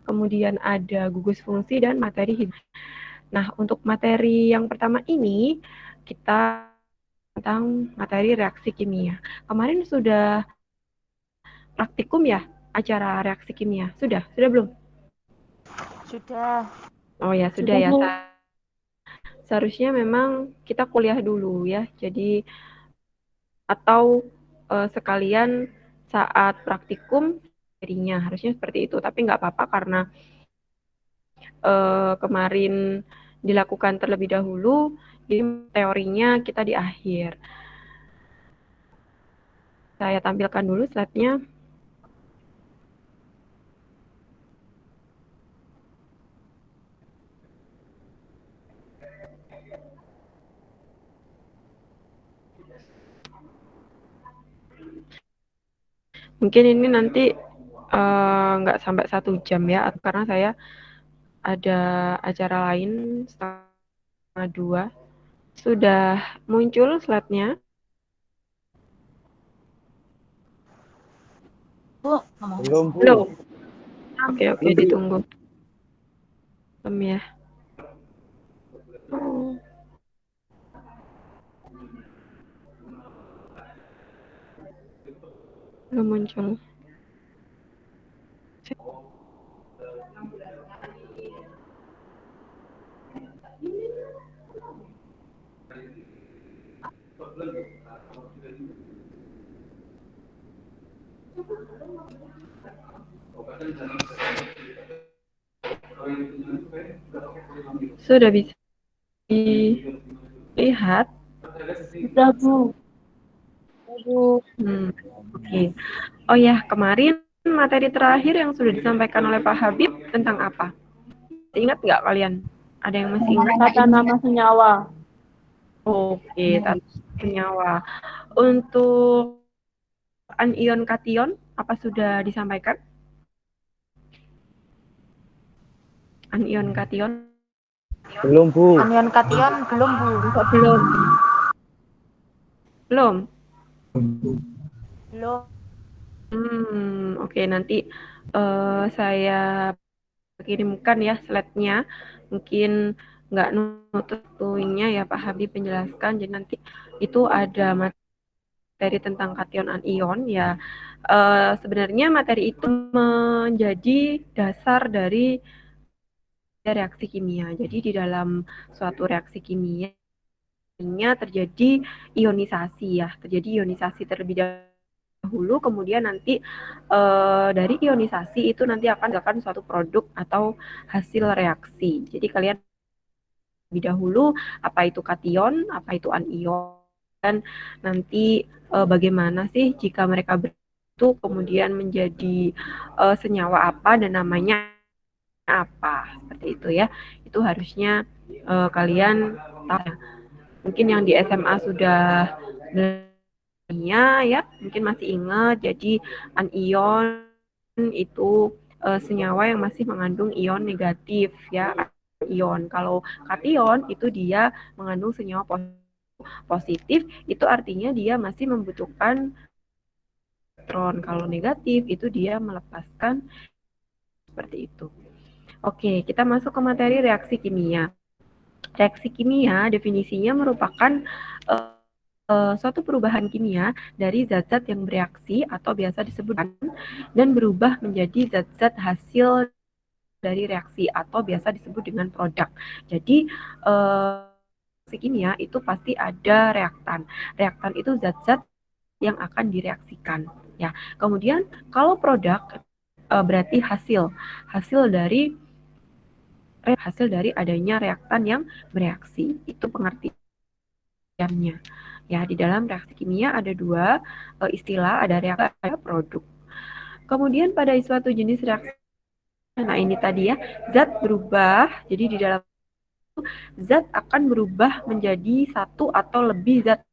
kemudian ada gugus fungsi dan materi hidrogen. Nah, untuk materi yang pertama ini kita tentang materi reaksi kimia. Kemarin sudah praktikum ya acara reaksi kimia? Sudah belum? Sudah. Oh ya, sudah ya. Seharusnya memang kita kuliah dulu ya. Jadi atau sekalian saat praktikum materinya harusnya seperti itu. Tapi nggak apa-apa karena kemarin dilakukan terlebih dahulu, jadi teorinya kita di akhir. Saya tampilkan dulu slide-nya. Mungkin ini nanti nggak sampai 1 jam ya, karena saya ada acara lain setengah 2. Sudah muncul slide-nya? Bu, Belum, Bu. Belum. Oke, ditunggu. Belum ya. Belum muncul. Sudah bisa dilihat? sudah Bu. Oke. Oh ya, kemarin materi terakhir yang sudah disampaikan oleh Pak Habib tentang apa? Ingat nggak kalian? Ada yang masih ingat? Tata nama senyawa. Oke, tata senyawa. Untuk anion kation, apa sudah disampaikan? Anion kation? Belum, Bu. Anion kation belum Bu. Belum. Belum? Belum. Oke, nanti saya kirimkan ya slide-nya. Mungkin nggak nutup waktunya ya Pak Habib penjelaskan. Jadi nanti itu ada materi tentang kation anion ya. Sebenarnya materi itu menjadi dasar dari reaksi kimia. Jadi di dalam suatu reaksi kimia terjadi ionisasi ya, terjadi ionisasi terlebih dahulu, kemudian nanti dari ionisasi itu nanti akan menghasilkan suatu produk atau hasil reaksi. Jadi kalian lebih dahulu apa itu kation, apa itu anion, dan nanti bagaimana sih jika mereka itu kemudian menjadi senyawa apa dan namanya apa, seperti itu ya. Itu harusnya kalian tahu. Mungkin yang di SMA sudah ya, mungkin masih ingat. Jadi anion itu senyawa yang masih mengandung ion negatif ya, ion. Kalau kation itu dia mengandung senyawa positif, itu artinya dia masih membutuhkan elektron. Kalau negatif itu dia melepaskan, seperti itu. Oke, kita masuk ke materi reaksi kimia. Reaksi kimia definisinya merupakan suatu perubahan kimia dari zat-zat yang bereaksi atau biasa disebut dan berubah menjadi zat-zat hasil dari reaksi atau biasa disebut dengan produk. Jadi reaksi kimia itu pasti ada reaktan. Reaktan itu zat-zat yang akan direaksikan. Ya, kemudian kalau produk berarti hasil dari adanya reaktan yang bereaksi. Itu pengertiannya. Ya, di dalam reaksi kimia ada dua istilah, ada reaktan, ada produk. Kemudian pada suatu jenis reaksi, nah ini tadi ya, zat berubah. Jadi di dalam zat akan berubah menjadi satu atau lebih zat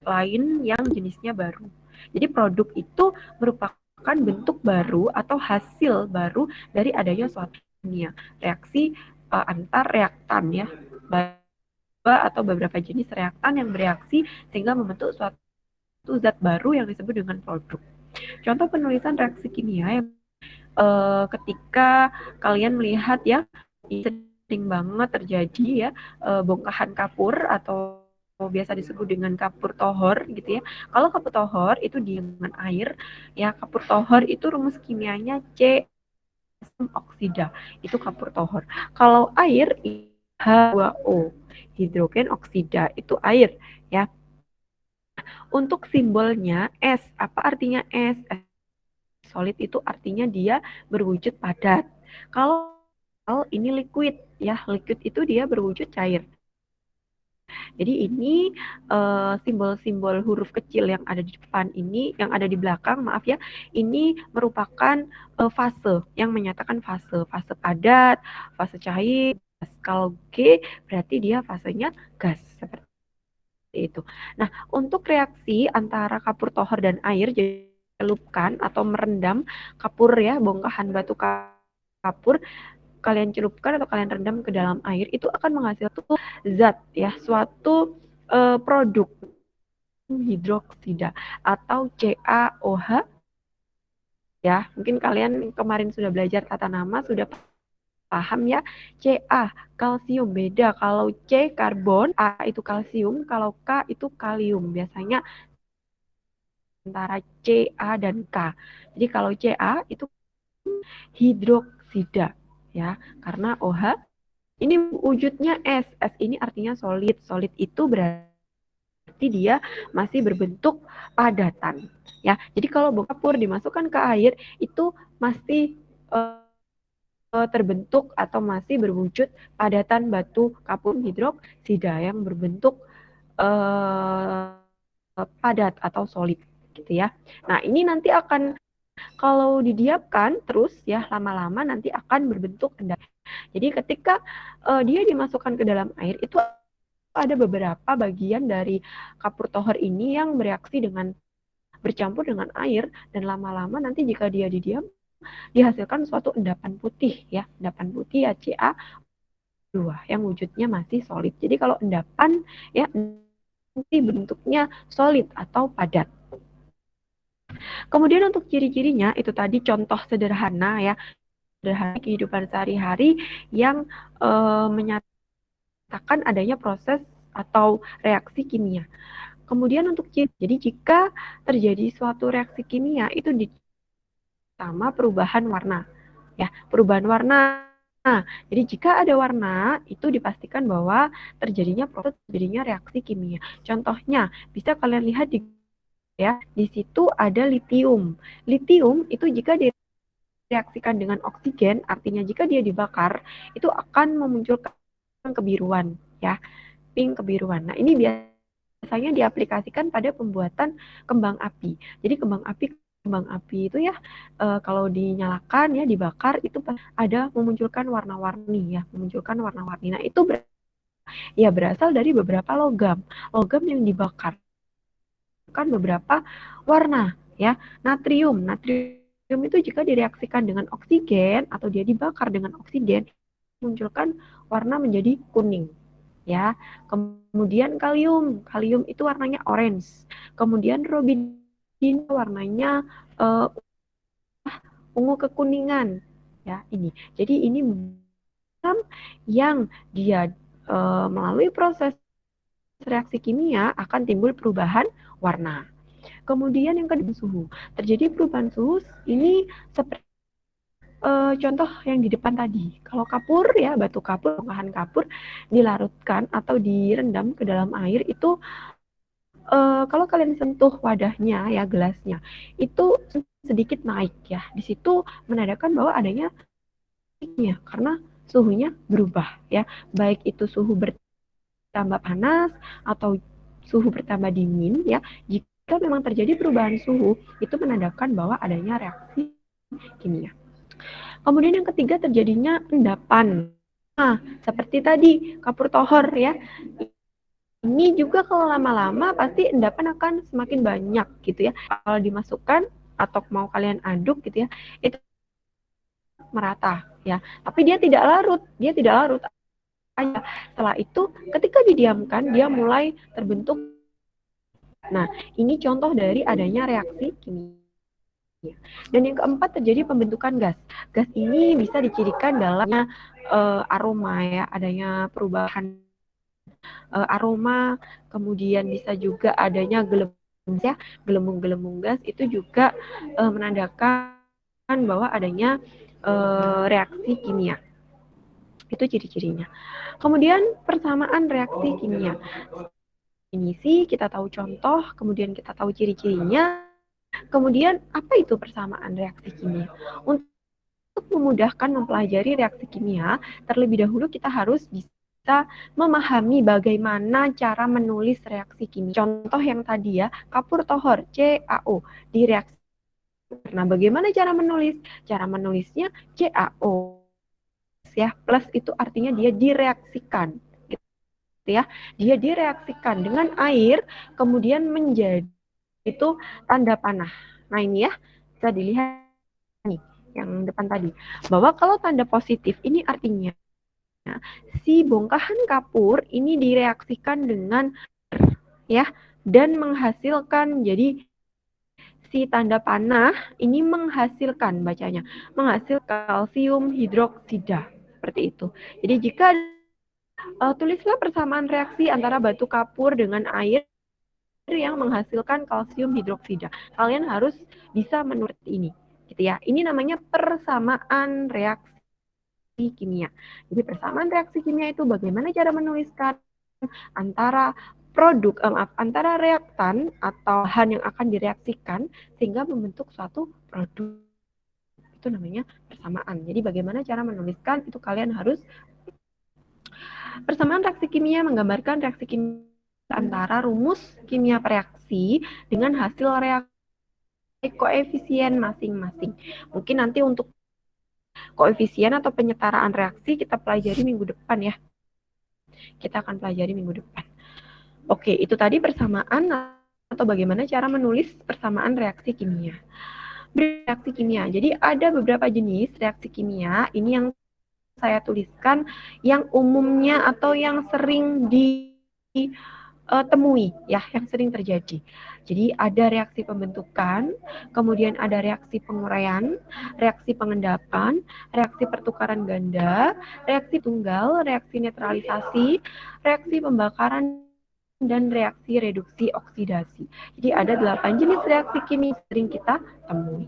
lain yang jenisnya baru. Jadi produk itu merupakan bentuk baru atau hasil baru dari adanya suatu kimia. Reaksi antar reaktan ya, atau beberapa jenis reaktan yang bereaksi sehingga membentuk suatu zat baru yang disebut dengan produk. Contoh penulisan reaksi kimia yang ketika kalian melihat ya, ini sering banget terjadi ya, bongkahan kapur atau biasa disebut dengan kapur tohor gitu ya. Kalau kapur tohor itu dengan air ya, kapur tohor itu rumus kimianya C oksida, itu kapur tohor. Kalau air H2O, hidrogen oksida, itu air ya. Untuk simbolnya S, apa artinya S? Solid itu artinya dia berwujud padat. Kalau ini liquid ya, liquid itu dia berwujud cair. Jadi ini simbol-simbol huruf kecil yang ada di depan ini, yang ada di belakang, maaf ya, ini merupakan fase yang menyatakan fase padat, fase cair. Kalau G berarti dia fasenya gas seperti itu. Nah, untuk reaksi antara kapur tohor dan air, jadi celupkan atau merendam kapur ya, bongkahan batu kapur, kalian celupkan atau kalian rendam ke dalam air, itu akan menghasilkan zat ya, suatu produk hidroksida atau CaOH ya. Mungkin kalian kemarin sudah belajar tata nama, sudah paham ya. Ca kalsium, beda kalau C karbon, A itu kalsium, kalau K itu kalium. Biasanya antara Ca dan K. Jadi kalau Ca itu hidroksida ya, karena OH ini wujudnya S. S ini artinya solid. Solid itu berarti dia masih berbentuk padatan ya. Jadi kalau kapur dimasukkan ke air itu masih terbentuk atau masih berwujud padatan batu kapur hidroksida yang berbentuk padat atau solid gitu ya. Nah, ini nanti akan kalau didiamkan terus ya lama-lama nanti akan berbentuk endak. Jadi ketika dia dimasukkan ke dalam air itu ada beberapa bagian dari kapur tohor ini yang bereaksi dengan bercampur dengan air dan lama-lama nanti jika dia didiam dihasilkan suatu endapan putih ya, endapan putih ya CaO2 yang wujudnya masih solid. Jadi kalau endapan ya nanti bentuknya solid atau padat. Kemudian untuk ciri-cirinya itu tadi contoh sederhana ya, sederhana kehidupan sehari-hari yang menyatakan adanya proses atau reaksi kimia. Kemudian untuk ciri, jadi jika terjadi suatu reaksi kimia itu sama perubahan warna. Ya, perubahan warna. Nah, jadi jika ada warna itu dipastikan bahwa terjadinya proses terjadinya reaksi kimia. Contohnya bisa kalian lihat ya, di situ ada litium. Litium itu jika direaksikan dengan oksigen, artinya jika dia dibakar itu akan memunculkan kebiruan ya, pink kebiruan. Nah, ini biasanya diaplikasikan pada pembuatan kembang api. Jadi kembang api itu ya kalau dinyalakan ya dibakar itu ada memunculkan warna-warni ya, memunculkan warna-warni. Nah, itu ya berasal dari beberapa logam. Logam yang dibakar kan beberapa warna ya. Natrium itu jika direaksikan dengan oksigen atau dia dibakar dengan oksigen munculkan warna menjadi kuning ya. Kemudian kalium itu warnanya orange. Kemudian robidin warnanya ungu kekuningan ya ini. Jadi ini yang dia melalui proses reaksi kimia akan timbul perubahan warna. Kemudian yang kedua suhu. Terjadi perubahan suhu ini seperti contoh yang di depan tadi. Kalau kapur ya, batu kapur, bongkahan kapur dilarutkan atau direndam ke dalam air itu kalau kalian sentuh wadahnya ya, gelasnya, itu sedikit naik ya. Di situ menandakan bahwa adanya ya, karena suhunya berubah ya. Baik itu suhu bertambah panas atau suhu bertambah dingin ya. Jika memang terjadi perubahan suhu, itu menandakan bahwa adanya reaksi kimia. Kemudian yang ketiga terjadinya endapan. Nah, seperti tadi kapur tohor ya. Ini juga kalau lama-lama pasti endapan akan semakin banyak gitu ya. Kalau dimasukkan atau mau kalian aduk gitu ya, itu merata ya. Tapi dia tidak larut, aja. Setelah itu ketika didiamkan dia mulai terbentuk. Nah, ini contoh dari adanya reaksi kimia. Dan yang keempat terjadi pembentukan gas. Gas ini bisa dicirikan dalamnya aroma ya, adanya perubahan aroma, kemudian bisa juga adanya gelembung ya, gelembung-gelembung gas itu juga menandakan bahwa adanya reaksi kimia. Itu ciri-cirinya. Kemudian persamaan reaksi kimia. Ini sih kita tahu contoh, kemudian kita tahu ciri-cirinya. Kemudian apa itu persamaan reaksi kimia? Untuk memudahkan mempelajari reaksi kimia, terlebih dahulu kita harus bisa memahami bagaimana cara menulis reaksi kimia. Contoh yang tadi ya, kapur tohor, CaO, di reaksi. Nah, bagaimana cara menulis? Cara menulisnya CaO ya, plus itu artinya dia direaksikan. Gitu ya. Dia direaksikan dengan air, kemudian menjadi itu tanda panah. Nah, ini ya, bisa dilihat nih yang depan tadi, bahwa kalau tanda positif ini artinya si bongkahan kapur ini direaksikan dengan ya dan menghasilkan, jadi si tanda panah ini menghasilkan, bacanya menghasilkan kalsium hidroksida seperti itu. Jadi jika tulislah persamaan reaksi antara batu kapur dengan air yang menghasilkan kalsium hidroksida. Kalian harus bisa menurut ini, gitu ya. Ini namanya persamaan reaksi kimia. Jadi persamaan reaksi kimia itu bagaimana cara menuliskan antara antara reaktan atau bahan yang akan direaksikan sehingga membentuk suatu produk. Itu namanya persamaan. Jadi bagaimana cara menuliskan itu kalian harus. Persamaan reaksi kimia menggambarkan reaksi kimia antara rumus kimia reaksi dengan hasil reaksi koefisien masing-masing. Mungkin nanti untuk koefisien atau penyetaraan reaksi kita pelajari minggu depan ya. Kita akan pelajari minggu depan. Oke, itu tadi persamaan atau bagaimana cara menulis persamaan reaksi kimia. Reaksi kimia. Jadi ada beberapa jenis reaksi kimia. Ini yang saya tuliskan yang umumnya atau yang sering ditemui ya, yang sering terjadi. Jadi ada reaksi pembentukan, kemudian ada reaksi penguraian, reaksi pengendapan, reaksi pertukaran ganda, reaksi tunggal, reaksi netralisasi, reaksi pembakaran, dan reaksi reduksi oksidasi. Jadi ada 8 jenis reaksi kimia sering kita temui.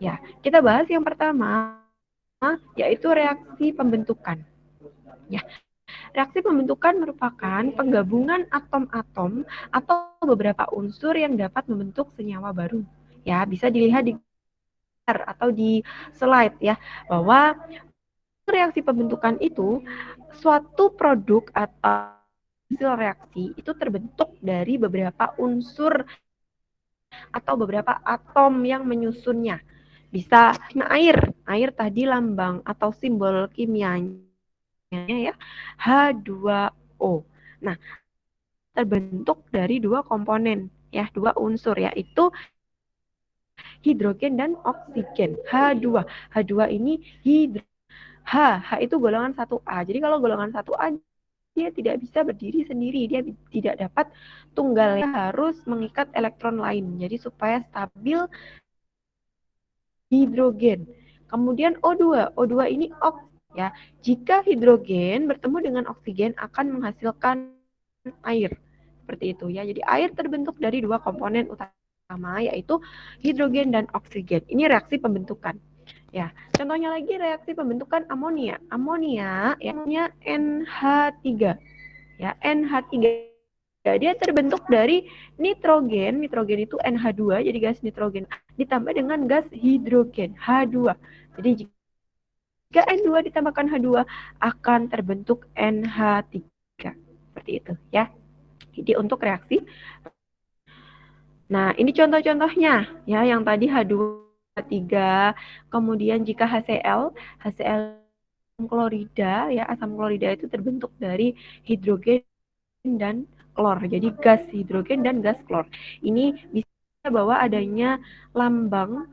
Ya, kita bahas yang pertama yaitu reaksi pembentukan. Ya, reaksi pembentukan merupakan penggabungan atom-atom atau beberapa unsur yang dapat membentuk senyawa baru. Ya, bisa dilihat di atau di slide ya, bahwa reaksi pembentukan itu suatu produk atau hasil reaksi itu terbentuk dari beberapa unsur atau beberapa atom yang menyusunnya. Bisa air tadi lambang atau simbol kimianya ya H2O. Nah, terbentuk dari dua komponen ya, dua unsur yaitu hidrogen dan oksigen. H2 ini H itu golongan 1A. Jadi kalau golongan 1A dia tidak bisa berdiri sendiri, dia tidak dapat tunggalnya, harus mengikat elektron lain. Jadi supaya stabil hidrogen. Kemudian O2 ini ya. Jika hidrogen bertemu dengan oksigen akan menghasilkan air. Seperti itu ya. Jadi air terbentuk dari dua komponen utama yaitu hidrogen dan oksigen. Ini reaksi pembentukan. Ya, contohnya lagi reaksi pembentukan amonia. Amonia yang NH3. Ya, NH3. Ya, dia terbentuk dari nitrogen. Nitrogen itu NH2, jadi gas nitrogen ditambah dengan gas hidrogen H2. Jadi jika N2 ditambahkan H2 akan terbentuk NH3. Seperti itu ya. Jadi untuk reaksi. Nah, ini contoh-contohnya ya, yang tadi H2O3, kemudian jika HCl klorida ya, asam klorida itu terbentuk dari hidrogen dan klor. Jadi gas hidrogen dan gas klor. Ini bisa bahwa adanya lambang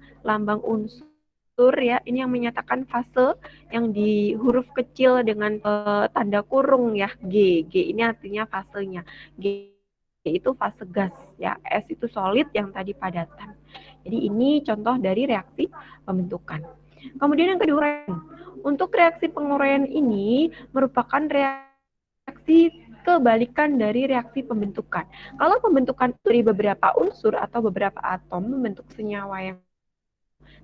unsur ya, ini yang menyatakan fase yang di huruf kecil dengan tanda kurung ya, G ini artinya fasenya. G yaitu fase gas ya. S itu solid, yang tadi padatan. Jadi ini contoh dari reaksi pembentukan. Kemudian yang kedua, untuk reaksi penguraian ini merupakan reaksi kebalikan dari reaksi pembentukan. Kalau pembentukan dari beberapa unsur atau beberapa atom membentuk senyawa yang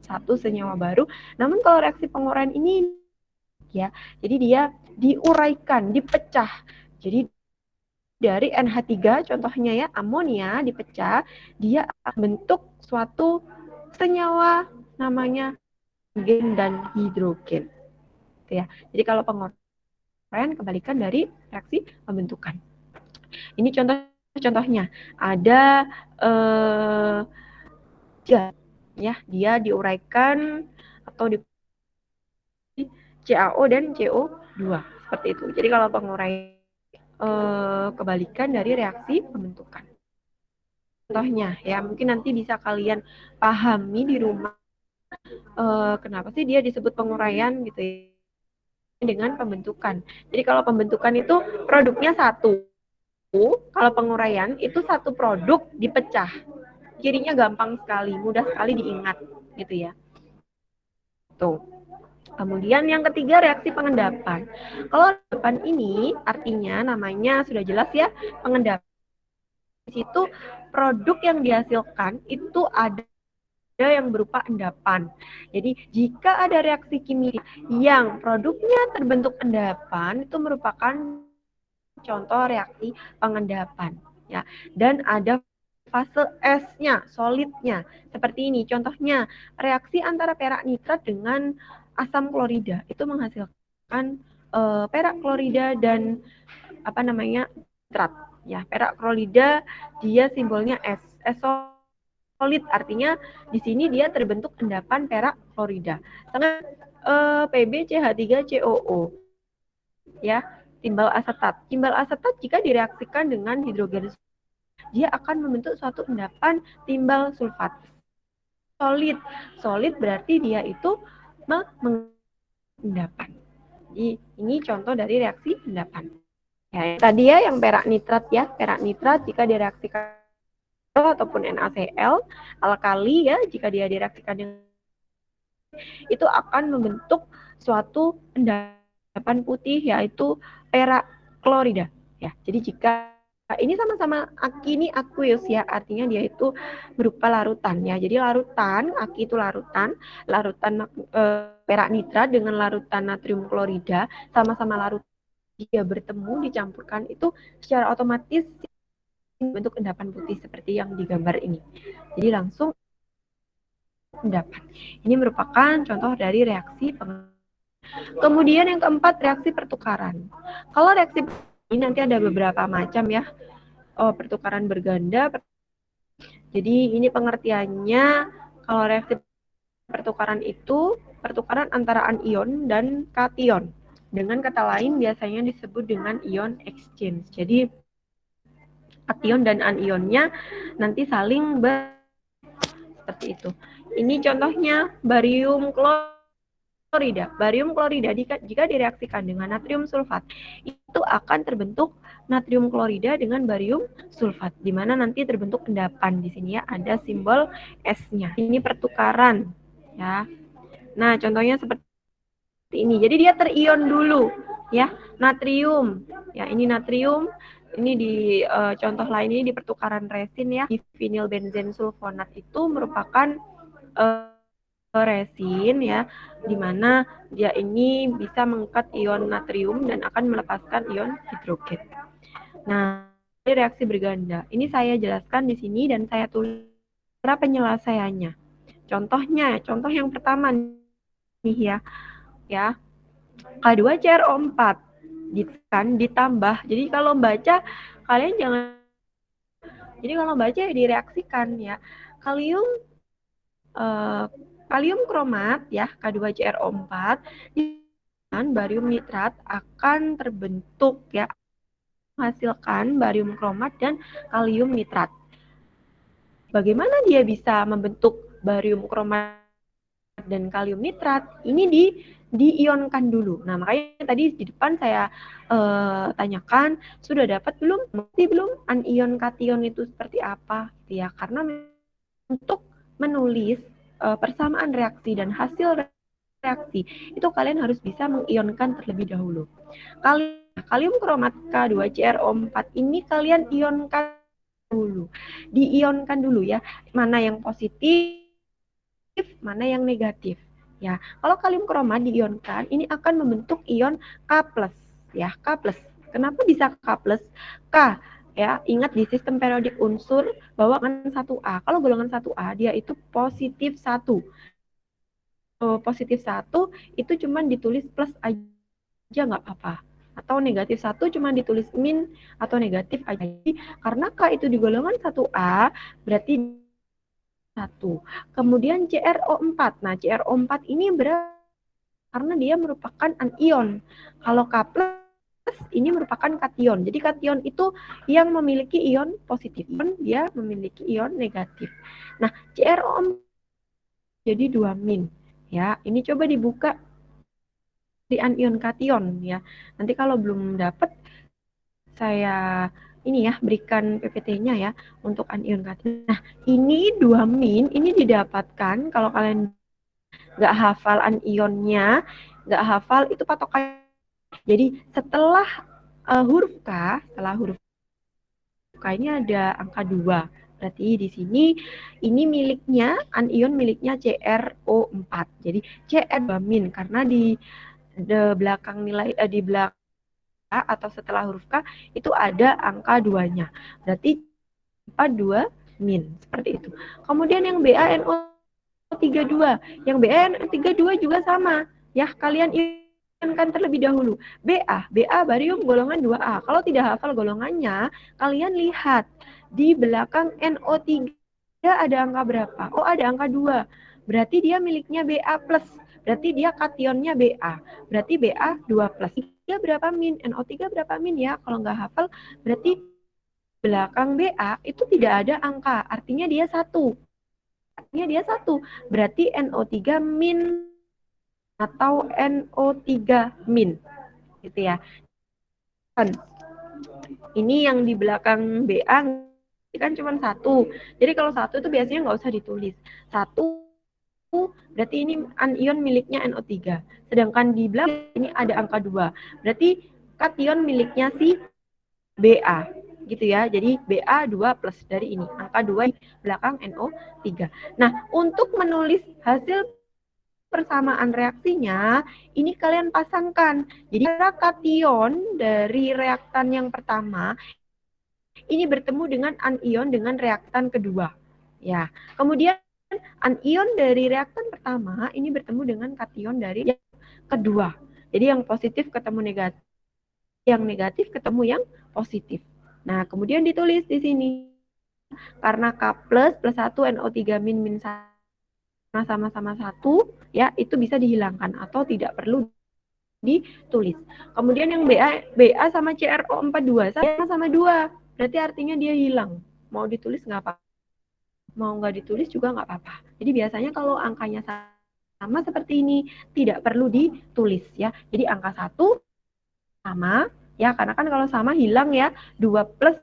satu senyawa baru, namun kalau reaksi penguraian ini ya, jadi dia diuraikan, dipecah. Jadi dari NH3 contohnya ya, amonia dipecah, dia akan bentuk suatu senyawa namanya hidrogen dan hidrogen. Ya. Jadi kalau penguraian kebalikan dari reaksi pembentukan. Ini contohnya ada ya, dia diuraikan atau di CaO dan CO2 seperti itu. Jadi kalau penguraian kebalikan dari reaksi pembentukan. Contohnya ya, mungkin nanti bisa kalian pahami di rumah kenapa sih dia disebut penguraian gitu ya, dengan pembentukan. Jadi kalau pembentukan itu produknya satu, kalau penguraian itu satu produk dipecah. Cirinya gampang sekali, mudah sekali diingat gitu ya. Tuh. Kemudian yang ketiga reaksi pengendapan. Kalau pengendapan ini artinya namanya sudah jelas ya, pengendapan. Di situ produk yang dihasilkan itu ada yang berupa endapan. Jadi jika ada reaksi kimia yang produknya terbentuk endapan, itu merupakan contoh reaksi pengendapan ya. Dan ada fase S-nya, solidnya. Seperti ini contohnya, reaksi antara perak nitrat dengan asam klorida itu menghasilkan perak klorida dan nitrat ya. Perak klorida dia simbolnya S. S solid artinya di sini dia terbentuk endapan perak klorida. Sedangkan PbCH3COO ya, timbal asetat. Timbal asetat jika direaksikan dengan hidrogen dia akan membentuk suatu endapan timbal sulfat. Solid. Solid berarti dia itu mengendapan. Jadi ini contoh dari reaksi endapan. Ya, tadi ya yang perak nitrat ya, perak nitrat jika direaksikan ataupun NaCl, alkali ya, jika dia direaksikan dengan itu akan membentuk suatu endapan putih yaitu perak klorida ya. Jadi jika ini sama-sama aki ini aqueous ya, artinya dia itu berupa larutan ya. Jadi larutan, aki itu larutan perak nitrat dengan larutan natrium klorida sama-sama larutan, dia bertemu dicampurkan itu secara otomatis bentuk endapan putih seperti yang digambar ini. Jadi langsung endapan. Ini merupakan contoh dari reaksi pengendapan. Kemudian yang keempat reaksi pertukaran. Kalau reaksi ini nanti ada beberapa macam ya. Pertukaran berganda. Jadi ini pengertiannya, kalau reaksi pertukaran itu pertukaran antara anion dan kation. Dengan kata lain biasanya disebut dengan ion exchange. Jadi kation dan anionnya nanti saling seperti itu. Ini contohnya barium klorida. Barium klorida jika direaksikan dengan natrium sulfat itu akan terbentuk natrium klorida dengan barium sulfat, di mana nanti terbentuk endapan. Di sini ya ada simbol S-nya. Ini pertukaran ya. Nah, contohnya seperti ini. Jadi dia terion dulu ya, natrium. Ya, ini natrium. Ini di contoh lain ini di pertukaran resin ya. Di vinyl benzen sulfonat itu merupakan resin ya, di mana dia ini bisa mengikat ion natrium dan akan melepaskan ion hidrogen. Nah, reaksi berganda. Ini saya jelaskan di sini dan saya tulis cara penyelesaiannya. Contohnya, contoh yang pertama nih ya. K2CrO4 ditambah. Jadi kalau baca kalian jangan, jadi kalau baca ya direaksikan ya. Kalium kromat ya, K2CrO4 dengan barium nitrat akan terbentuk ya, menghasilkan barium kromat dan kalium nitrat. Bagaimana dia bisa membentuk barium kromat dan kalium nitrat? Ini diionkan dulu. Nah, makanya tadi di depan saya tanyakan, sudah dapat belum? Mengerti belum anion kation itu seperti apa? Ya, karena untuk menulis persamaan reaksi dan hasil reaksi, itu kalian harus bisa mengionkan terlebih dahulu. Kalium kromat K2CrO4 ini kalian ionkan dulu. Diionkan dulu ya, mana yang positif, mana yang negatif. Ya, kalau kalium kromat diionkan, ini akan membentuk ion K+, ya, K+. Kenapa bisa K+? K, ya, ingat di sistem periodik unsur bahwa golongan 1A. Kalau golongan 1A dia itu positif 1. Positif 1 itu cuma ditulis plus aja nggak apa-apa. Atau negatif 1 cuma ditulis min atau negatif aja. Karena K itu di golongan 1A, berarti 1. Kemudian CrO4. Nah, CrO4 ini karena dia merupakan anion. Kalau K+, ini merupakan kation. Jadi kation itu yang memiliki ion positif. Dia memiliki ion negatif. Nah, CrO4 jadi 2 min. Ya, ini coba dibuka di anion kation ya. Nanti kalau belum dapat saya ini ya berikan PPT-nya ya untuk anion kation. Nah, ini 2 min ini didapatkan kalau kalian nggak hafal anionnya, nggak hafal itu patokan. Jadi setelah huruf K, setelah huruf K ini ada angka 2. Berarti di sini ini miliknya anion miliknya CrO4. Jadi Cr2 min karena di belakang nilai di belakang atau setelah huruf K itu ada angka 2-nya. Berarti 2 min seperti itu. Kemudian yang BaNO32, yang BaNO32 juga sama. Ya, kalian ionkan terlebih dahulu. Ba barium golongan 2A. Kalau tidak hafal golongannya, kalian lihat di belakang NO3 ada angka berapa? Oh, ada angka 2. Berarti dia miliknya Ba+. Berarti dia kationnya Ba. Berarti Ba 2+. 3 berapa min? NO3 berapa min ya? Kalau nggak hafal, berarti belakang Ba itu tidak ada angka. Artinya dia 1. Artinya dia 1. Berarti NO3 min atau NO3 min. Gitu ya. Ini yang di belakang Ba kan cuma 1. Jadi kalau 1 itu biasanya nggak usah ditulis. 1 berarti ini anion miliknya NO3. Sedangkan di belakang ini ada angka 2. Berarti kation miliknya si Ba. Gitu ya. Jadi Ba 2 plus dari ini. Angka 2 di belakang NO3. Nah, untuk menulis hasil persamaan reaksinya, ini kalian pasangkan. Jadi kation dari reaktan yang pertama ini bertemu dengan anion dengan reaktan kedua. Ya. Kemudian anion dari reaktan pertama ini bertemu dengan kation dari yang kedua. Jadi yang positif ketemu negatif, yang negatif ketemu yang positif. Nah, kemudian ditulis di sini karena K plus 1 NO3 min min sama-sama 1 ya itu bisa dihilangkan atau tidak perlu ditulis. Kemudian yang Ba sama CrO4 sama 2. Berarti artinya dia hilang. Mau ditulis nggak apa-apa. Mau nggak ditulis juga nggak apa-apa. Jadi biasanya kalau angkanya sama seperti ini tidak perlu ditulis ya. Jadi angka 1 sama ya karena kan kalau sama hilang ya. 2 plus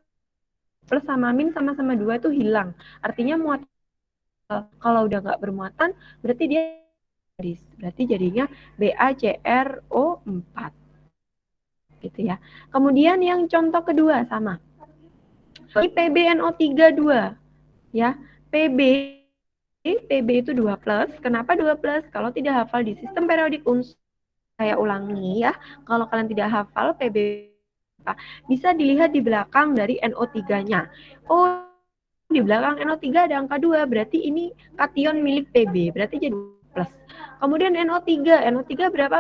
sama min sama-sama 2 itu hilang. Artinya muatan kalau udah nggak bermuatan berarti dia berarti jadinya BaCrO4 gitu ya. Kemudian yang contoh kedua sama. Ini PbNO3 2 ya. Pb itu 2 plus. Kenapa 2 plus? Kalau tidak hafal di sistem periodik unsur, saya ulangi ya. Kalau kalian tidak hafal Pb bisa dilihat di belakang dari NO3-nya. Oh, di belakang NO3 ada angka 2, berarti ini kation milik Pb, berarti jadi plus. Kemudian NO3 berapa?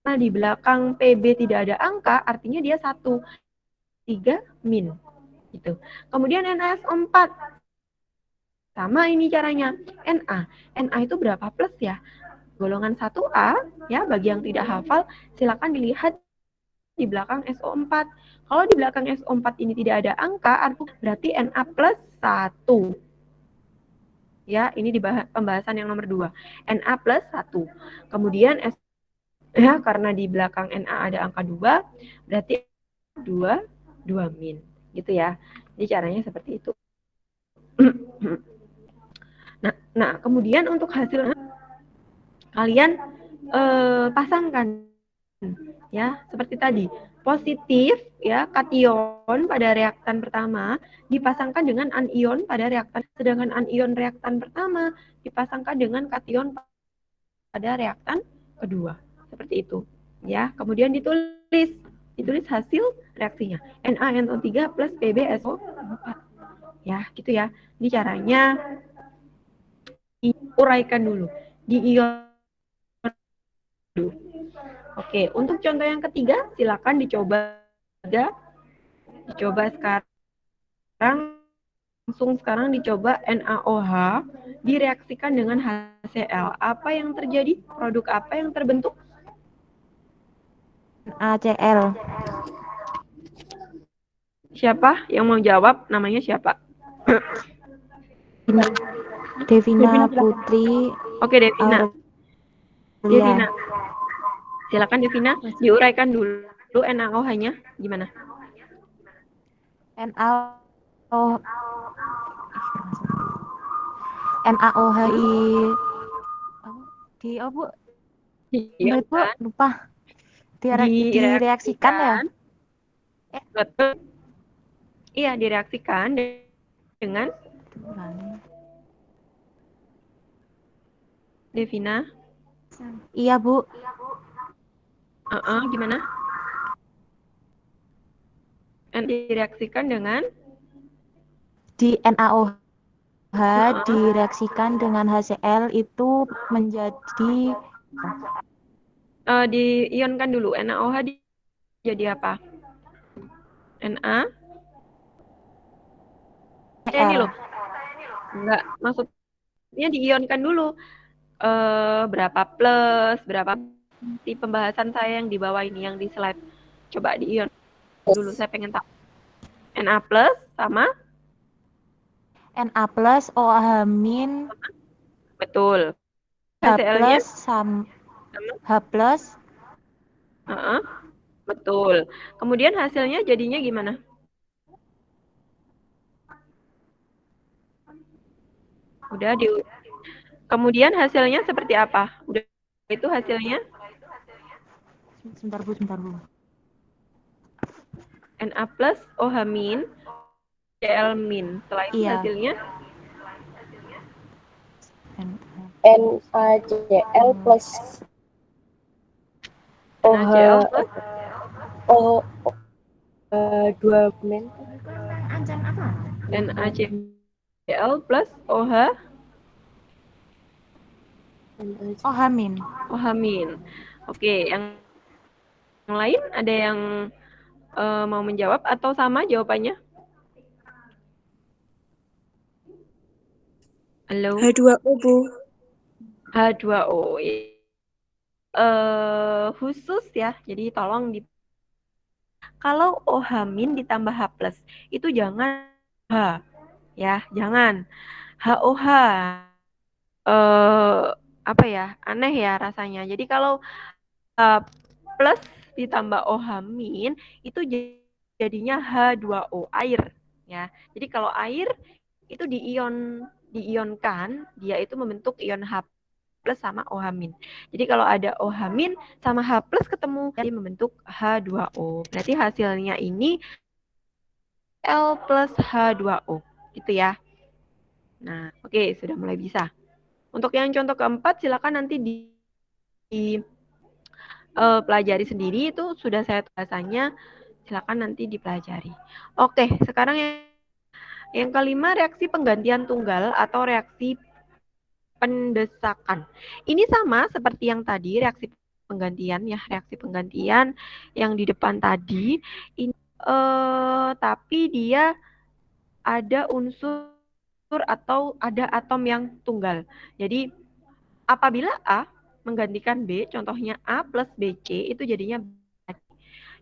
Nah, di belakang Pb tidak ada angka, artinya dia 1. 3 min. Gitu. Kemudian NaSO4. Sama ini caranya. Na itu berapa plus ya? Golongan 1A, ya, bagi yang tidak hafal, silakan dilihat di belakang SO4. Kalau di belakang SO4 ini tidak ada angka, berarti Na plus 1. Ya, ini di pembahasan yang nomor 2. Na plus 1. Kemudian Ya, karena di belakang Na ada angka 2, berarti 2, 2 min. Gitu ya. Jadi caranya seperti itu. Nah, kemudian untuk hasilnya kalian pasangkan ya, seperti tadi. Positif ya, kation pada reaktan pertama dipasangkan dengan anion pada reaktan, sedangkan anion reaktan pertama dipasangkan dengan kation pada reaktan kedua. Seperti itu. Ya, kemudian ditulis hasil reaksinya. NaNO3 plus PbSO4. Ya, gitu ya. Ini caranya diuraikan dulu. Diion dulu. Oke, untuk contoh yang ketiga silakan dicoba sekarang, langsung sekarang dicoba NaOH direaksikan dengan HCl. Apa yang terjadi? Produk apa yang terbentuk? ACL. Siapa yang mau jawab? Namanya siapa? Devina Putri Oke, Devina. Aurelia. Silakan Devina, diuraikan dulu NaOH-nya gimana? NaO NaOH di Bu? Iya, Bu, lupa. Direaksikan ya? Betul. Iya, direaksikan dengan Devina. Iya, Bu. Gimana? Direaksikan dengan di NaOH direaksikan dengan HCl itu menjadi diionkan dulu. NaOH jadi apa? Na ini loh. Enggak, maksudnya diionkan dulu. Berapa plus, berapa di pembahasan saya yang di bawah ini, yang di slide. Coba diion dulu, saya pengen tahu. Na plus sama? Na plus OH min. Betul. H HCl-nya? plus sama H plus. Betul. Kemudian hasilnya jadinya gimana? Udah di. Kemudian hasilnya seperti apa? Udah itu hasilnya? Sebentar Bu. Na plus OH min, Cl min. Setelah itu hasilnya? NaCl plus NaCl plus OH2 min. NaCl plus OH min. OH min. Oke, yang lain ada yang mau menjawab atau sama jawabannya? Halo? H2O, Bu. H2O. Khusus ya, jadi tolong kalau OH min ditambah H plus, itu jangan H, ya, jangan. HOH, apa ya, aneh ya rasanya. Jadi kalau plus ditambah OH min, itu jadinya H2O, air. Ya, jadi kalau air itu diionkan, dia itu membentuk ion H plus sama OH min. Jadi kalau ada OH min sama H plus ketemu, dia membentuk H2O. Berarti hasilnya ini L plus H2O. Gitu ya. Nah, oke, sudah mulai bisa. Untuk yang contoh keempat, silakan nanti pelajari sendiri, itu sudah saya tulisannya, silakan nanti dipelajari. Oke, sekarang yang kelima, reaksi penggantian tunggal atau reaksi pendesakan. Ini sama seperti yang tadi, reaksi penggantian ya, reaksi penggantian yang di depan tadi. Ini, tapi dia ada unsur atau ada atom yang tunggal. Jadi apabila A menggantikan B, contohnya A plus BC, itu jadinya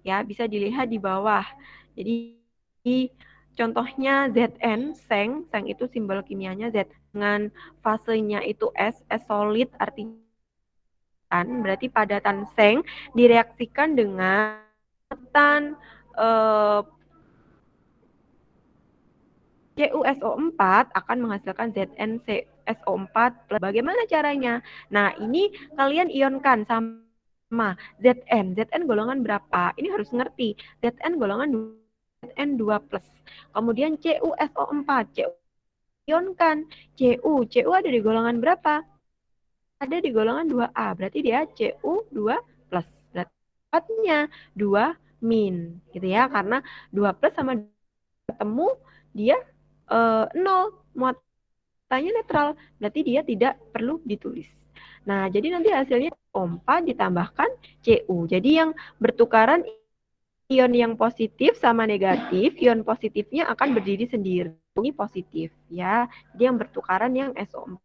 ya, bisa dilihat di bawah. Jadi contohnya Zn, seng itu simbol kimianya Z, dengan fasenya itu S solid, artinya padatan, berarti padatan seng direaksikan dengan padatan CuSO4 akan menghasilkan ZnCSO4. Bagaimana caranya? Nah, ini kalian ionkan sama Zn. Zn golongan berapa? Ini harus ngerti. Zn golongan Zn2+. Kemudian CuSO4. Ionkan. Cu ada di golongan berapa? Ada di golongan 2A. Berarti dia Cu2+. Berarti 2 min. Gitu ya. Karena 2 plus sama ketemu dia 0, muatannya netral, berarti dia tidak perlu ditulis. Nah, jadi nanti hasilnya O4 ditambahkan Cu. Jadi yang bertukaran ion yang positif sama negatif, ion positifnya akan berdiri sendiri. Ini positif ya. Jadi yang bertukaran yang SO4.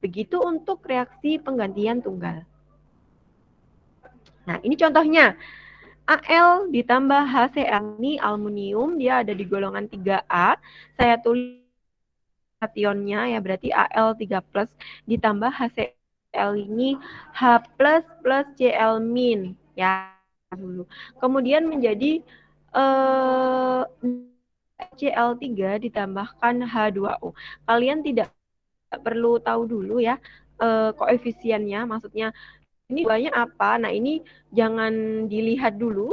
Begitu untuk reaksi penggantian tunggal. Nah, ini contohnya. Al ditambah HCl, ini aluminium, dia ada di golongan 3A. Saya tulis kationnya ya, berarti Al3+ ditambah HCl ini H+ plus Cl min ya dulu. Kemudian menjadi Cl3 ditambahkan H2O. Kalian tidak perlu tahu dulu ya koefisiennya, maksudnya ini banyak apa. Nah, ini jangan dilihat dulu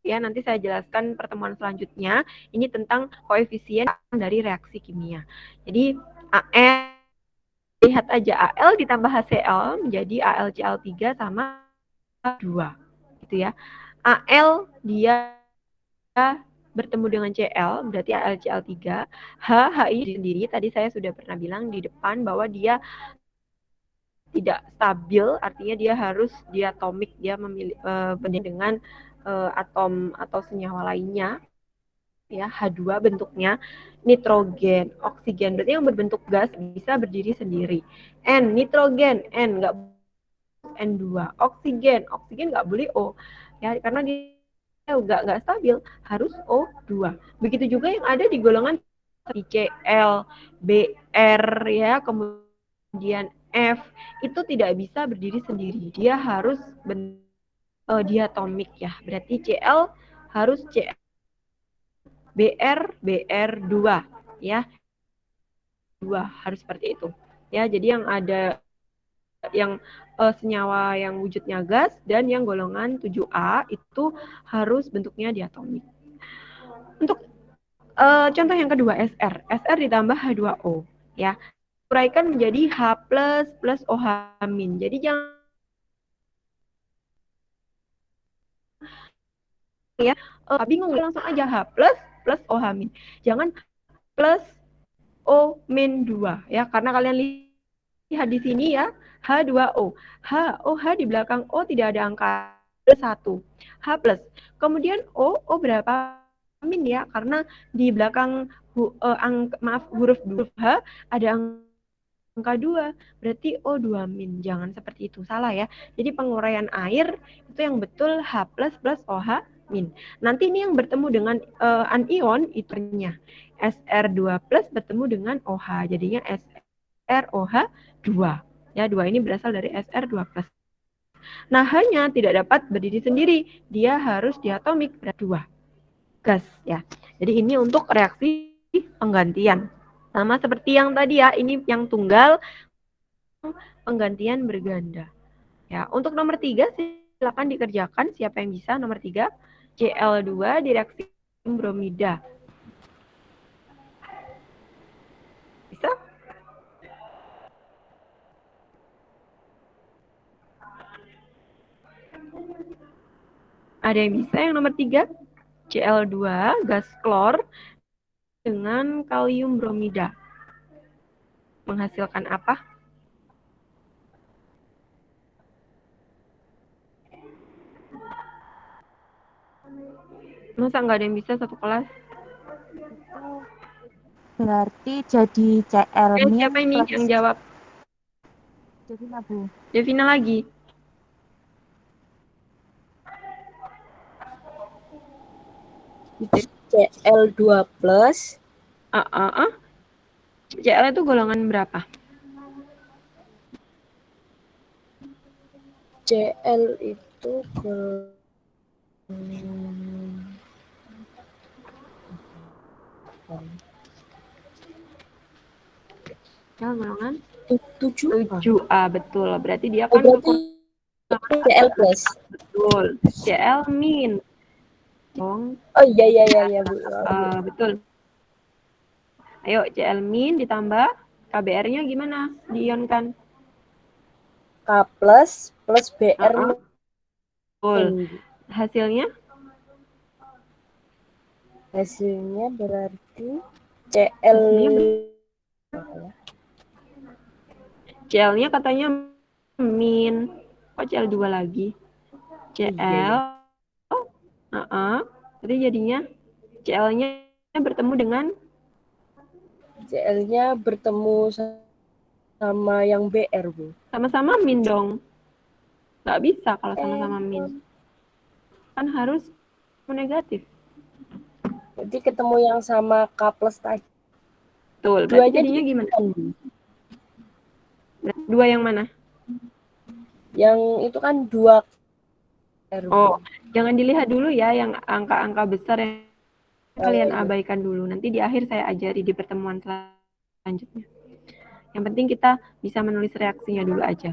ya, nanti saya jelaskan pertemuan selanjutnya. Ini tentang koefisien dari reaksi kimia. Jadi Al, lihat aja Al ditambah HCl menjadi AlCl3 sama 2 gitu ya. Al dia bertemu dengan Cl berarti AlCl3. HI sendiri tadi saya sudah pernah bilang di depan bahwa dia tidak stabil, artinya dia harus diatomik, dia memilih dengan atom atau senyawa lainnya ya. H2 bentuknya nitrogen, oksigen, berarti yang berbentuk gas bisa berdiri sendiri. N nitrogen, N enggak N2, oksigen nggak boleh O ya, karena dia enggak stabil, harus O2. Begitu juga yang ada di golongan Cl, Br ya, kemudian F itu tidak bisa berdiri sendiri. Dia harus diatomik ya. Berarti Cl harus Cl. Br2 ya. 2 harus seperti itu. Ya, jadi yang ada yang senyawa yang wujudnya gas dan yang golongan 7A itu harus bentuknya diatomik. Untuk contoh yang kedua SR. SR ditambah H2O ya. Uraikan menjadi H+ plus OH-. Jadi jangan ya bingung, langsung aja H+ plus OH-. Jangan plus O-2 ya, karena kalian lihat di sini ya, H2O. OH di belakang O tidak ada angka 1. H+. Kemudian O berapa min ya? Karena di belakang huruf H ada angka 2, berarti O2 min. Jangan seperti itu, salah ya. Jadi penguraian air itu yang betul H+ plus OH min. Nanti ini yang bertemu dengan anion itunya SR2+ bertemu dengan OH, jadinya SROH2. Ya, 2 ini berasal dari SR2+. Nah, hanya tidak dapat berdiri sendiri, dia harus diatomik, berarti 2 gas ya. Jadi ini untuk reaksi penggantian. Sama seperti yang tadi ya, ini yang tunggal, penggantian berganda. Ya, untuk nomor 3 silakan dikerjakan. Siapa yang bisa? Nomor 3, Cl2 direaksi bromida. Bisa? Ada yang bisa yang nomor 3? Cl2 gas klor dengan kalium bromida menghasilkan apa? Masa nggak ada yang bisa satu kelas? Berarti jadi Cl min Siapa ini plus yang jawab? Devina, Bu. Devina lagi. Cl2 plus. Cl itu golongan berapa? CL itu golongan 7A. 7A, betul. Berarti dia Oh, kan berarti kekurangan CL plus. betul. CL min. Dong. Oh iya Bu. Betul. Ayo CL min ditambah KBR-nya gimana? Diionkan. K plus BR Betul. min. Hasilnya Hasilnya berarti CL. CL-nya katanya min. Kok CL 2 lagi? CL. Jadi jadinya CL-nya bertemu dengan CL-nya bertemu sama yang BR, Bu. sama-sama min dong. Nggak bisa kalau sama-sama min. Kan harus negatif. Berarti ketemu yang sama K plus tadi. Betul. Berarti Duanya jadinya gimana? Bu. Dua yang mana? Yang itu kan 2 R, Bu. Oh, jangan dilihat dulu ya yang angka-angka besar yang kalian iya. abaikan dulu. Nanti di akhir saya ajari di pertemuan selanjutnya. Yang penting kita bisa menulis reaksinya dulu aja.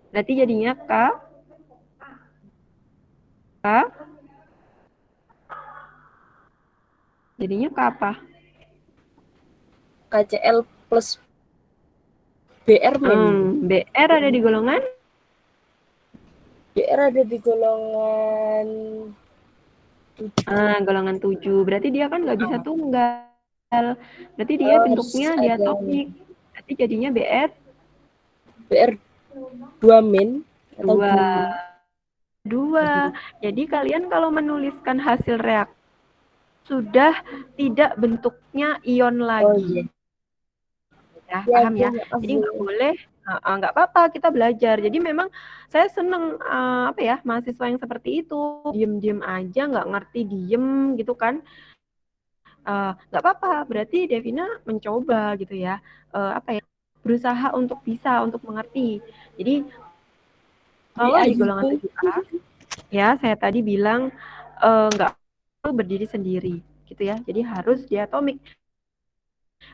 Berarti jadinya K jadinya K apa? KCL plus BR min. BR ada di golongan? BR ada di golongan 7. Golongan 7. Berarti dia kan nggak bisa tunggal. Berarti dia bentuknya diatomik. Berarti jadinya BR 2 min atau 2. Jadi kalian kalau menuliskan hasil reaksi sudah tidak bentuknya ion lagi. Ya, paham ya? Jadi nggak boleh, nggak apa-apa kita belajar. Jadi memang saya seneng mahasiswa yang seperti itu, diem-diem aja, nggak ngerti, diem gitu kan. Nggak apa-apa, berarti Devina mencoba gitu ya, berusaha untuk bisa, untuk mengerti. Jadi kalau di golongan 7A, ya saya tadi bilang nggak berdiri sendiri gitu ya. Jadi harus diatomik.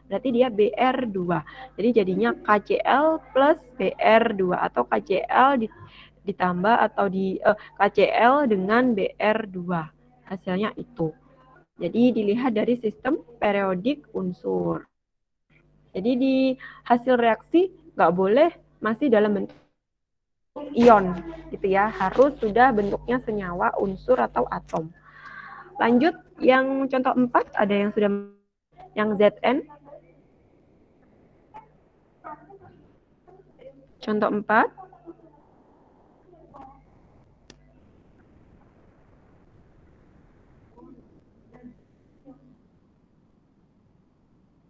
Berarti dia BR2. Jadi jadinya KCl plus BR2 atau KCl ditambah atau KCl dengan BR2. Hasilnya itu. Jadi dilihat dari sistem periodik unsur. Jadi di hasil reaksi nggak boleh masih dalam bentuk ion gitu ya. Harus sudah bentuknya senyawa, unsur atau atom. Lanjut yang contoh 4 ada yang sudah yang Zn. Contoh 4.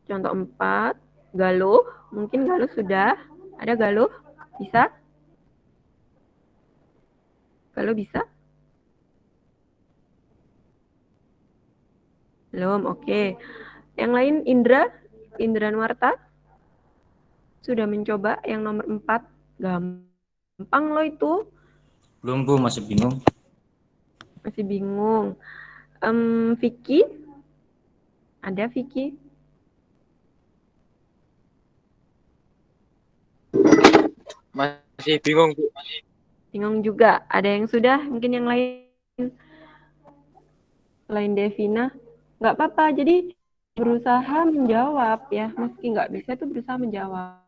Contoh 4, Galuh. Mungkin Galuh sudah. Ada Galuh? Bisa? Galuh bisa? Belum, oke. Yang lain Indra? Indra Nuarta? Sudah mencoba yang nomor 4? Gampang loh itu. Belum Bu, masih bingung. Masih bingung. Vicky? Ada Vicky? Masih bingung Bu. Bingung juga. Ada yang sudah? Mungkin yang lain? Selain Devina? Nggak apa-apa, jadi berusaha menjawab ya. Meski nggak bisa itu berusaha menjawab.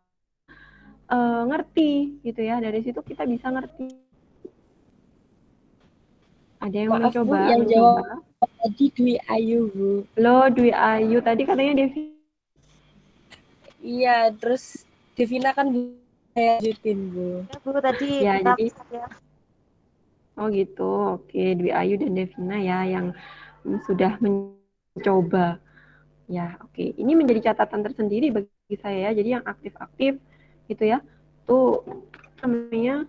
Ngerti gitu ya. Dari situ kita bisa ngerti. Ada yang Maaf mencoba? Bu, yang jawab tadi Dwi Ayu Bu. Loh, Dwi Ayu tadi katanya Devi. Iya, terus Devina kan saya lanjutin Bu. Ya Bu, tadi Ya, jadi saya. oh gitu. Oke, Dwi Ayu dan Devina ya yang sudah mencoba. Ya, oke. Ini menjadi catatan tersendiri bagi saya ya. Jadi yang aktif-aktif gitu ya. Tuh namanya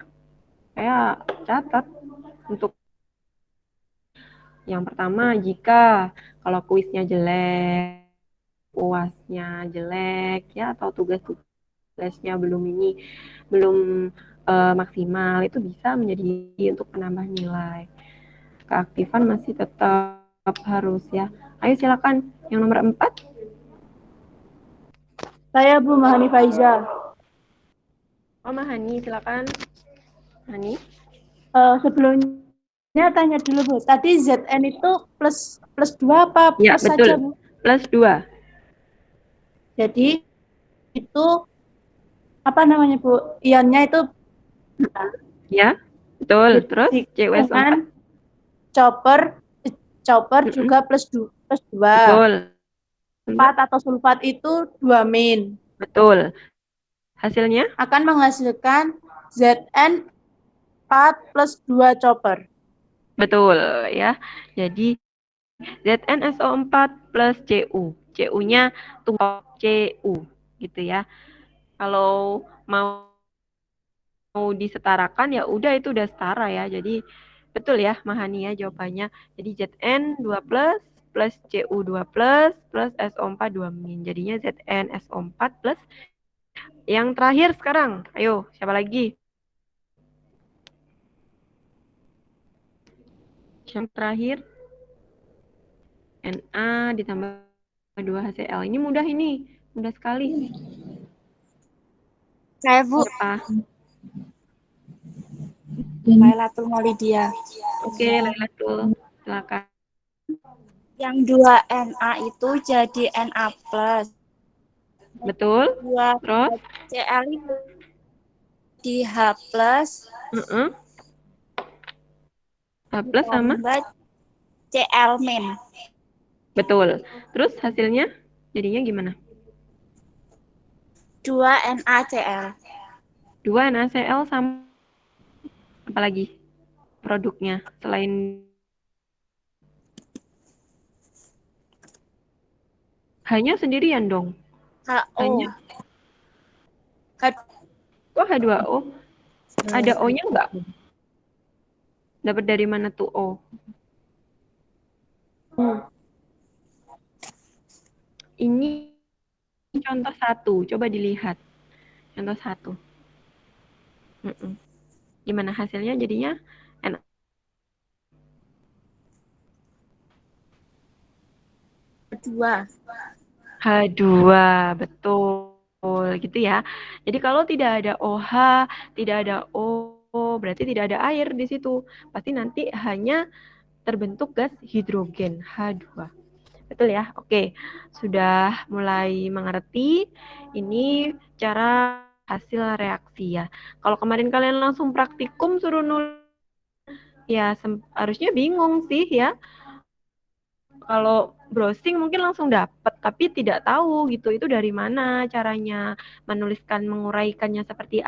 saya catat untuk yang pertama jika kalau kuisnya jelek, UASnya jelek ya atau tugas-tugasnya belum maksimal, itu bisa menjadi untuk penambah nilai. Keaktifan masih tetap harus ya. Ayo silakan yang nomor 4. Saya Bu Mahani Faiza. Oh, Mahani, silakan. Mahani. Sebelumnya tanya dulu Bu, tadi ZN itu plus 2 apa Ya, plus betul. saja Bu? Plus 2. Jadi itu apa namanya Bu? Ionnya itu Ya, betul. Terus CuS4. dengan chopper juga plus 2. Betul. 4 atau sulfat itu 2 min. Betul. Hasilnya? Akan menghasilkan ZN 4 plus 2 chopper. Betul ya. Jadi ZnSO4 plus Cu. Cu-nya tunggal Cu gitu ya. Kalau mau disetarakan ya udah itu udah setara ya. Jadi betul ya Mahani ya jawabannya. Jadi Zn 2 plus Cu 2 plus SO4 2 min. Jadinya Zn SO4 plus yang terakhir sekarang. Ayo, siapa lagi? Yang terakhir Na ditambah 2HCl. Ini mudah ini. Mudah sekali. Saya Bu. Siapa? Lailatul Maulidia. Oke, Lailatul. Silakan. Yang 2 Na itu jadi Na+. Betul. 2 Terus? Cl itu di H+. H plus sama? Tambah Cl-. Betul. Terus hasilnya jadinya gimana? 2 NaCl. 2 NaCl sama apa lagi produknya selain hanya sendirian dong? HO. Kok H2O? Ada O-nya enggak? Dapat dari mana tuh O? Ini contoh 1. Coba dilihat. Contoh 1. Gimana hasilnya jadinya? H2, betul gitu ya. Jadi kalau tidak ada OH, tidak ada O, berarti tidak ada air di situ. Pasti nanti hanya terbentuk gas hidrogen H2. Betul ya? Oke, sudah mulai mengerti. Ini cara hasil reaksi ya. Kalau kemarin kalian langsung praktikum suruh nulis, ya harusnya bingung sih ya. Kalau browsing mungkin langsung dapat, tapi tidak tahu gitu itu dari mana caranya menuliskan, menguraikannya seperti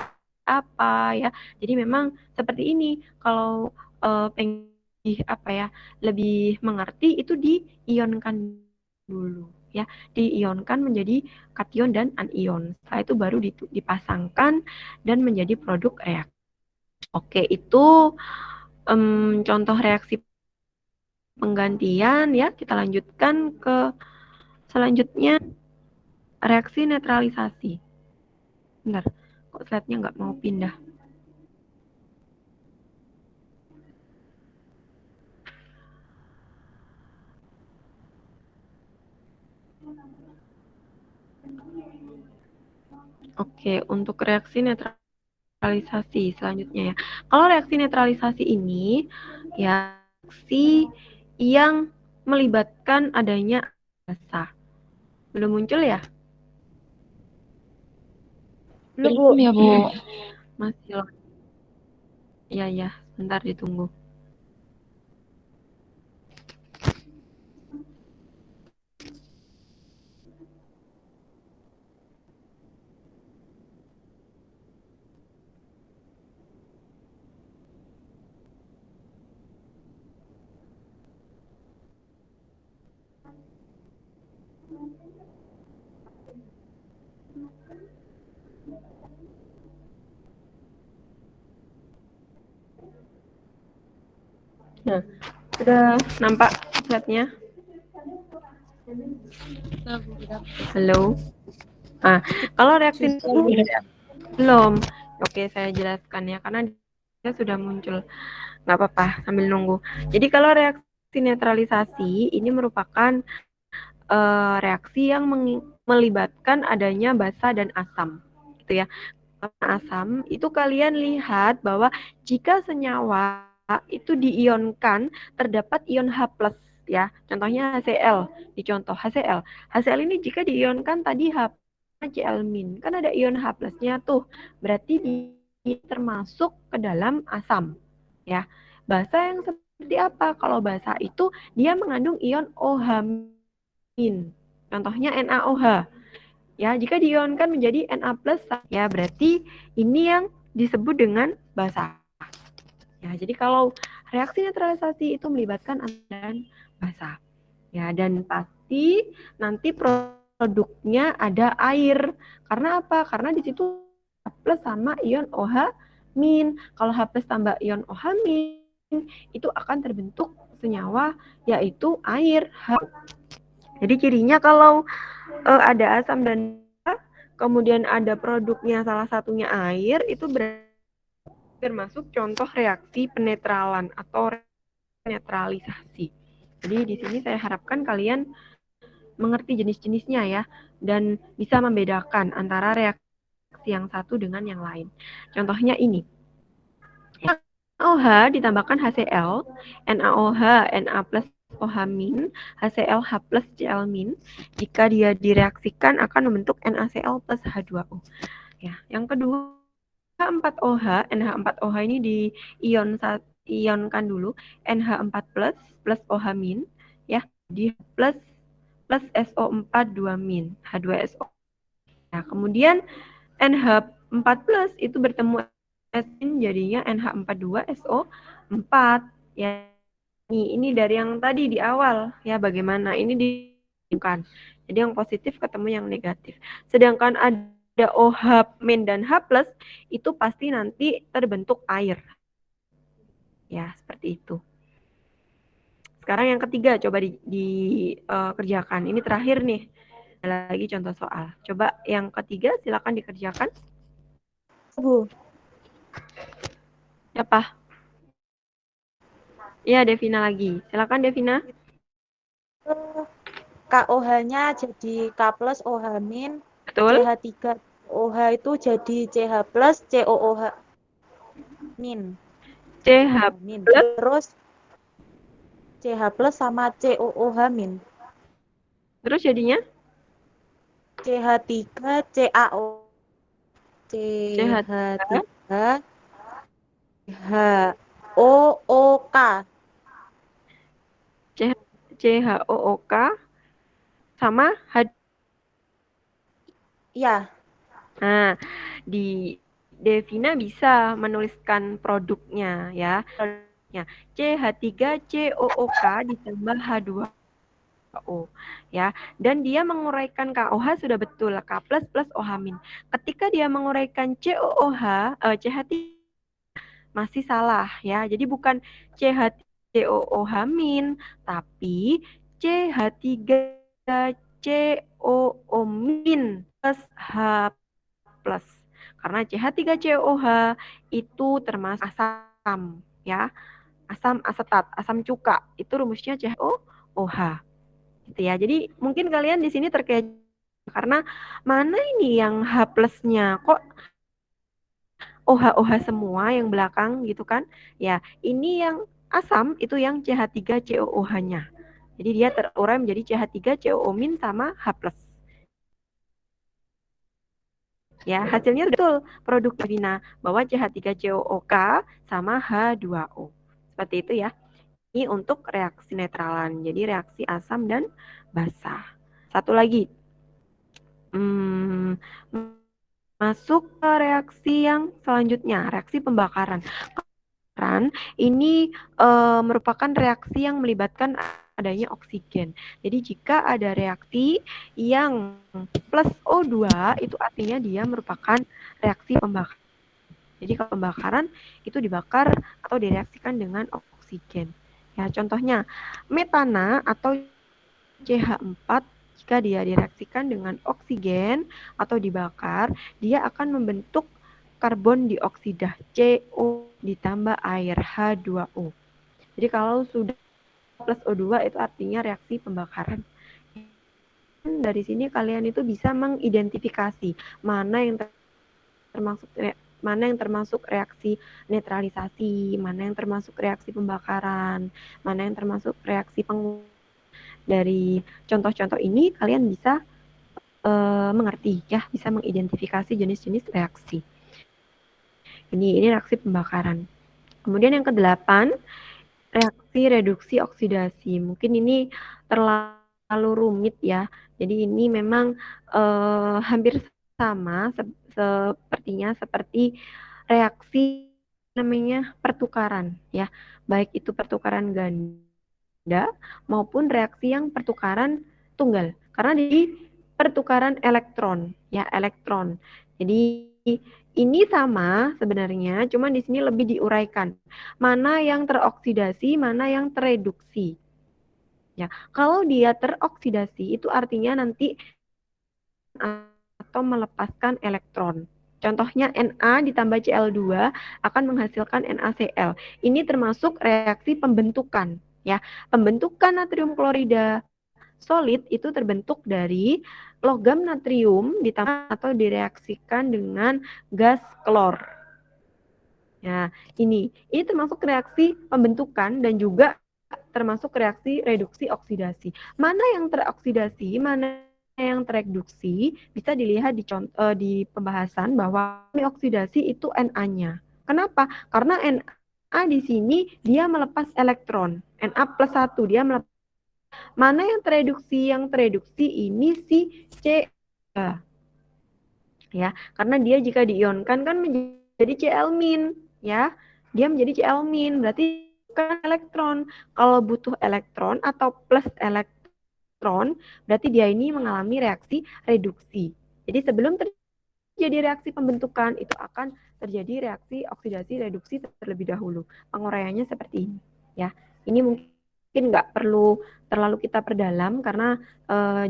apa ya. Jadi memang seperti ini. Kalau pengen lebih mengerti itu diionkan dulu ya, diionkan menjadi kation dan anion. Setelah itu baru dipasangkan dan menjadi produk reaksi. Oke, itu contoh reaksi penggantian ya. Kita lanjutkan ke selanjutnya, reaksi netralisasi. Bentar, kok slide-nya nggak mau pindah? Oke, untuk reaksi netralisasi selanjutnya ya. Kalau reaksi netralisasi ini ya reaksi yang melibatkan adanya basa. Belum muncul ya? Belum ya Bu. Masih. Ya, sebentar ditunggu. Nah, sudah nampak slide-nya? Halo. Kalau reaksi belum. Oke, saya jelaskan ya, karena dia sudah muncul. Nggak apa-apa, sambil nunggu. Jadi kalau reaksi netralisasi ini merupakan reaksi yang melibatkan adanya basa dan asam, gitu ya. Asam itu kalian lihat bahwa jika senyawa itu diionkan terdapat ion H+ ya. Contohnya HCl, di contoh HCl. HCl ini jika diionkan tadi H Cl-, kan ada ion H+-nya tuh. Berarti termasuk ke dalam asam ya. Basa yang seperti apa? Kalau basa itu dia mengandung ion OH-. Contohnya NaOH. Ya, jika diionkan menjadi Na+, ya berarti ini yang disebut dengan basa. Ya, jadi kalau reaksi netralisasi itu melibatkan dan basa. Ya, dan pasti nanti produknya ada air. Karena apa? Karena di situ H+ sama ion OH-. Kalau H+ tambah ion OH- itu akan terbentuk senyawa yaitu air. Jadi cirinya kalau ada asam dan kemudian ada produknya salah satunya air, itu termasuk contoh reaksi penetralan atau netralisasi. Jadi di sini saya harapkan kalian mengerti jenis-jenisnya ya, dan bisa membedakan antara reaksi yang satu dengan yang lain. Contohnya ini. NaOH ditambahkan HCl, NaOH, Na+ OH-, HClH+, Cl-. Jika dia direaksikan akan membentuk NaCl plus H2O. Ya, yang kedua NH4OH, NH4OH ini diionkan dulu NH4+ plus OH- ya, di plus SO4 2- H2SO. Nah, kemudian NH4+ itu bertemu jadinya NH42SO4 ya. Ini dari yang tadi di awal ya, bagaimana ini dibukan. Jadi yang positif ketemu yang negatif. Sedangkan ada OH- dan H+ itu pasti nanti terbentuk air. Ya, seperti itu. Sekarang yang ketiga coba dikerjakan. Ini terakhir nih. Ada lagi contoh soal. Coba yang ketiga silakan dikerjakan. Bu. Siapa? Iya, Devina lagi. Silakan Devina. KOH-nya jadi K+ OH-, Betul? CH3 OH itu jadi CH+ COOH-. CH+. Terus CH+ sama COOH-. Terus jadinya? CH3 CaO. CH3 CH3 HOOK. CHOOK sama H. Iya. Nah, di Devina bisa menuliskan produknya ya. CH3COOK ditambah H2O ya. Dan dia menguraikan KOH sudah betul K+ plus OH-. Ketika dia menguraikan COOH, CH3 masih salah ya. Jadi bukan CH3COOH-, tapi CH3COO- plus H+. Karena CH3COOH itu termasuk asam ya. Asam asetat, asam cuka. Itu rumusnya CHOOH. Gitu ya. Jadi mungkin kalian di sini terkecoh karena mana ini yang H+-nya? Kok OH-OH semua yang belakang gitu kan? Ya, ini yang asam itu yang CH3COOH-nya. Jadi dia terurai menjadi CH3COO- sama H+. Ya, hasilnya betul produk Devina bahwa CH3COOK sama H2O. Seperti itu ya. Ini untuk reaksi netralan. Jadi reaksi asam dan basa. Satu lagi. Masuk ke reaksi yang selanjutnya, reaksi pembakaran. Ini merupakan reaksi yang melibatkan adanya oksigen. Jadi jika ada reaksi yang plus O2 itu artinya dia merupakan reaksi pembakaran. Jadi kalau pembakaran itu dibakar atau direaksikan dengan oksigen. Ya, contohnya metana atau CH4 jika dia direaksikan dengan oksigen atau dibakar, dia akan membentuk karbon dioksida CO ditambah air H2O. Jadi kalau sudah plus O2 itu artinya reaksi pembakaran. Dari sini kalian itu bisa mengidentifikasi mana yang termasuk reaksi netralisasi, mana yang termasuk reaksi pembakaran, mana yang termasuk reaksi pengurangan. Dari contoh-contoh ini kalian bisa mengerti ya, bisa mengidentifikasi jenis-jenis reaksi. Ini reaksi pembakaran. Kemudian yang ke-8, reaksi reduksi oksidasi. Mungkin ini terlalu rumit ya. Jadi ini memang hampir sama sepertinya seperti reaksi namanya pertukaran ya. Baik itu pertukaran ganda maupun reaksi yang pertukaran tunggal. Karena di pertukaran elektron ya, elektron. Jadi ini sama sebenarnya, cuma di sini lebih diuraikan. Mana yang teroksidasi, mana yang tereduksi. Ya, kalau dia teroksidasi itu artinya nanti atau melepaskan elektron. Contohnya Na ditambah Cl2 akan menghasilkan NaCl. Ini termasuk reaksi pembentukan ya. Pembentukan natrium klorida solid itu terbentuk dari logam natrium ditambah atau direaksikan dengan gas klor. Ya, ini termasuk reaksi pembentukan dan juga termasuk reaksi reduksi oksidasi. Mana yang teroksidasi, mana yang tereduksi bisa dilihat di pembahasan bahwa oksidasi itu Na-nya. Kenapa? Karena Na di sini dia melepas elektron. Na+1 dia melepas. Mana yang tereduksi? Yang tereduksi ini si C. Ya, karena dia jika diionkan kan menjadi Cl- ya. Dia menjadi Cl-, berarti bukan elektron. Kalau butuh elektron atau plus elektron, berarti dia ini mengalami reaksi reduksi. Jadi sebelum terjadi reaksi pembentukan, itu akan terjadi reaksi oksidasi reduksi terlebih dahulu. Penguraiannya seperti ini. Ya, ini mungkin nggak perlu terlalu kita perdalam karena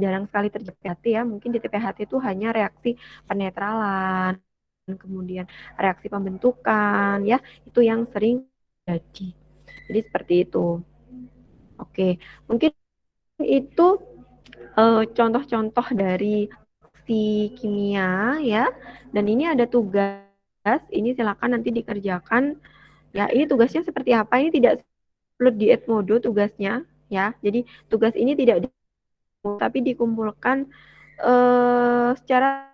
jarang sekali terjadi TPHT ya. Mungkin di TPHT itu hanya reaksi penetralan, kemudian reaksi pembentukan ya, itu yang sering terjadi. Jadi seperti itu. Oke, mungkin itu contoh-contoh dari reaksi kimia ya. Dan ini ada tugas, ini silakan nanti dikerjakan. Ya, ini tugasnya seperti apa? Ini tidak perlu di Edmodo tugasnya ya. Jadi tugas ini tidak tapi dikumpulkan secara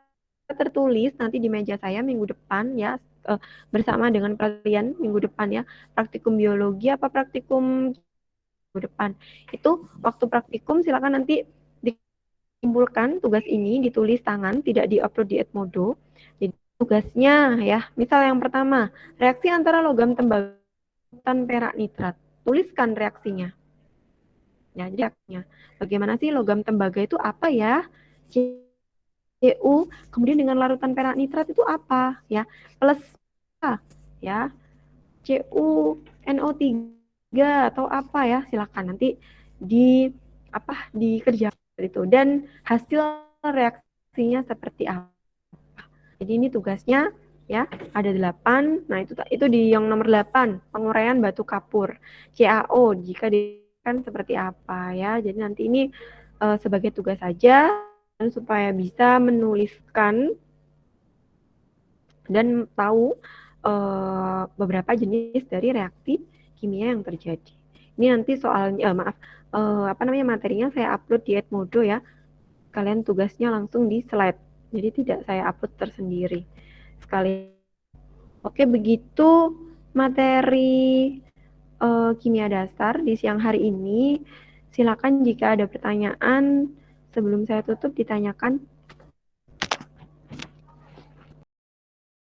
tertulis nanti di meja saya minggu depan ya, bersama dengan kalian minggu depan ya. Praktikum biologi apa praktikum minggu depan. Itu waktu praktikum silakan nanti dikumpulkan tugas ini, ditulis tangan, tidak diupload di Edmodo. Jadi tugasnya ya, misal yang pertama, reaksi antara logam tembaga dan perak nitrat. Tuliskan reaksinya. Ya, jadi reaksinya. Bagaimana sih logam tembaga itu apa ya? Cu, kemudian dengan larutan perak nitrat itu apa ya? Plus ya. CuNO3 atau apa ya? Silakan nanti dikerjakan itu dan hasil reaksinya seperti apa. Jadi ini tugasnya ya, ada 8. Nah, itu di yang nomor 8, penguraian batu kapur. CaO jika kan seperti apa ya. Jadi nanti ini sebagai tugas saja supaya bisa menuliskan dan tahu beberapa jenis dari reaksi kimia yang terjadi. Ini nanti soalnya materinya saya upload di Edmodo ya. Kalian tugasnya langsung di slide. Jadi tidak saya upload tersendiri. Sekali. Oke, begitu materi kimia dasar di siang hari ini. Silakan jika ada pertanyaan sebelum saya tutup ditanyakan.